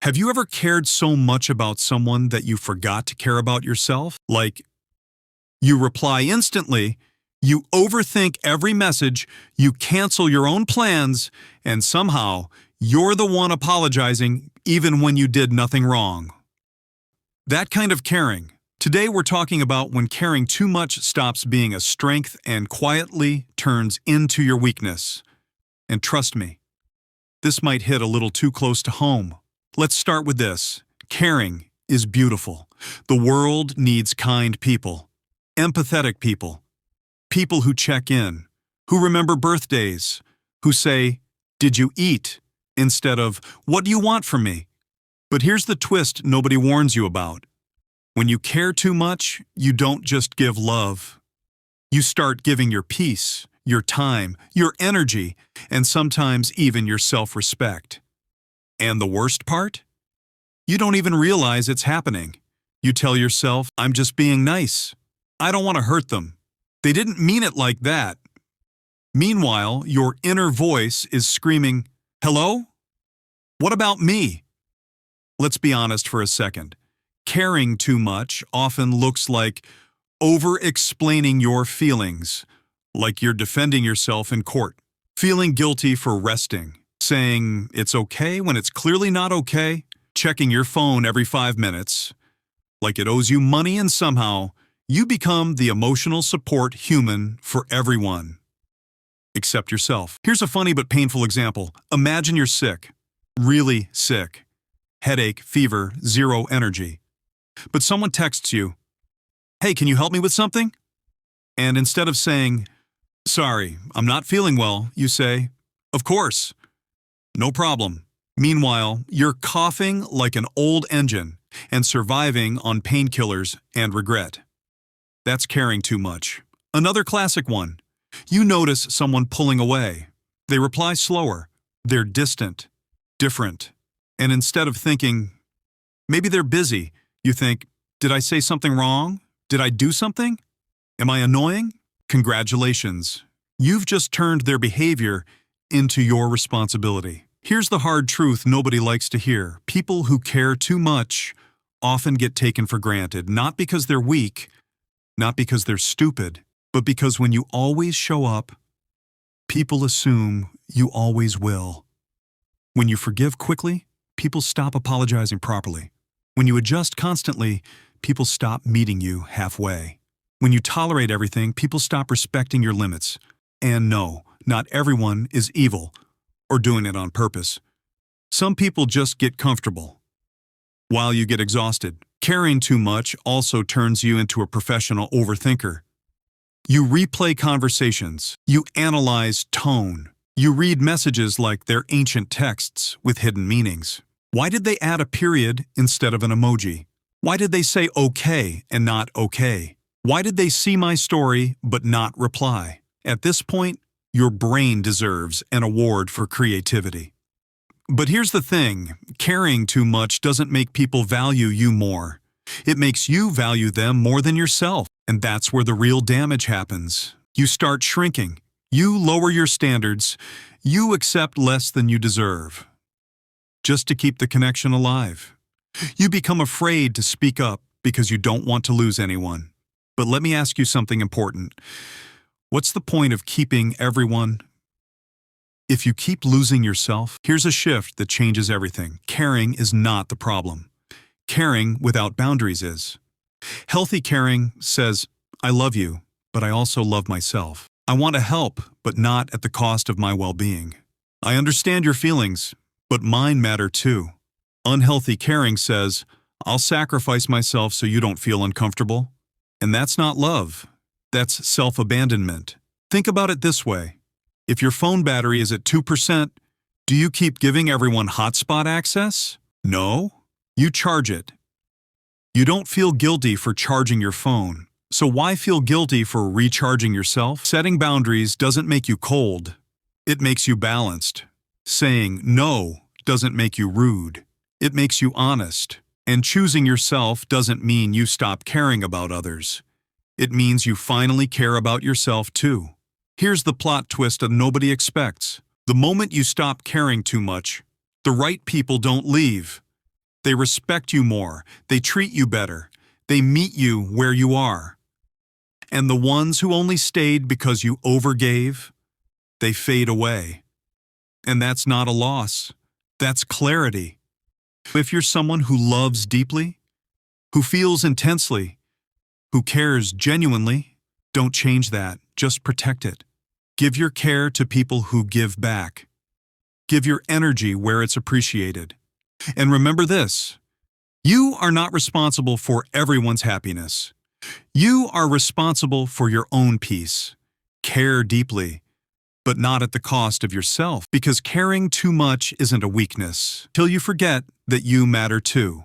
Have you ever cared so much about someone that you forgot to care about yourself? Like, you reply instantly, you overthink every message, you cancel your own plans, and somehow you're the one apologizing even when you did nothing wrong. That kind of caring. Today we're talking about when caring too much stops being a strength and quietly turns into your weakness. And trust me, this might hit a little too close to home. Let's start with this. Caring is beautiful. The world needs kind people, empathetic people, people who check in, who remember birthdays, who say, "Did you eat?" instead of, "What do you want from me?" But here's the twist nobody warns you about. When you care too much, you don't just give love. You start giving your peace, your time, your energy, and sometimes even your self-respect. And the worst part? You don't even realize it's happening. You tell yourself, "I'm just being nice. I don't want to hurt them. They didn't mean it like that." Meanwhile, your inner voice is screaming, "Hello? What about me?" Let's be honest for a second. Caring too much often looks like over-explaining your feelings, like you're defending yourself in court, feeling guilty for resting, saying it's okay when it's clearly not okay, checking your phone every 5 minutes, like it owes you money, and somehow you become the emotional support human for everyone, except yourself. Here's a funny but painful example. Imagine you're sick, really sick, headache, fever, zero energy. But someone texts you, "Hey, can you help me with something?" And instead of saying, "Sorry, I'm not feeling well," you say, "Of course, no problem." Meanwhile, you're coughing like an old engine and surviving on painkillers and regret. That's caring too much. Another classic one. You notice someone pulling away. They reply slower. They're distant, different. And instead of thinking, maybe they're busy, you think, "Did I say something wrong? Did I do something? Am I annoying?" Congratulations. You've just turned their behavior into your responsibility. Here's the hard truth nobody likes to hear. People who care too much often get taken for granted, not because they're weak, not because they're stupid, but because when you always show up, people assume you always will. When you forgive quickly, people stop apologizing properly. When you adjust constantly, people stop meeting you halfway. When you tolerate everything, people stop respecting your limits. And no, not everyone is evil or doing it on purpose. Some people just get comfortable while you get exhausted. Caring too much also turns you into a professional overthinker. You replay conversations. You analyze tone. You read messages like they're ancient texts with hidden meanings. Why did they add a period instead of an emoji? Why did they say okay and not okay? Why did they see my story but not reply? At this point, your brain deserves an award for creativity. But here's the thing, caring too much doesn't make people value you more. It makes you value them more than yourself. And that's where the real damage happens. You start shrinking. You lower your standards. You accept less than you deserve, just to keep the connection alive. You become afraid to speak up because you don't want to lose anyone. But let me ask you something important. What's the point of keeping everyone if you keep losing yourself? Here's a shift that changes everything. Caring is not the problem. Caring without boundaries is. Healthy caring says, "I love you, but I also love myself. I want to help, but not at the cost of my well-being. I understand your feelings, but mine matter too." Unhealthy caring says, "I'll sacrifice myself so you don't feel uncomfortable." And that's not love. That's self-abandonment. Think about it this way. If your phone battery is at 2%, do you keep giving everyone hotspot access? No. You charge it. You don't feel guilty for charging your phone. So why feel guilty for recharging yourself? Setting boundaries doesn't make you cold. It makes you balanced. Saying no doesn't make you rude. It makes you honest. And choosing yourself doesn't mean you stop caring about others. It means you finally care about yourself too. Here's the plot twist that nobody expects. The moment you stop caring too much, the right people don't leave. They respect you more. They treat you better. They meet you where you are. And the ones who only stayed because you overgave, they fade away. And that's not a loss. That's clarity. If you're someone who loves deeply, who feels intensely, who cares genuinely, don't change that. Just protect it. Give your care to people who give back. Give your energy where it's appreciated. And remember this, you are not responsible for everyone's happiness. You are responsible for your own peace. Care deeply, but not at the cost of yourself, because caring too much isn't a weakness, till you forget that you matter too.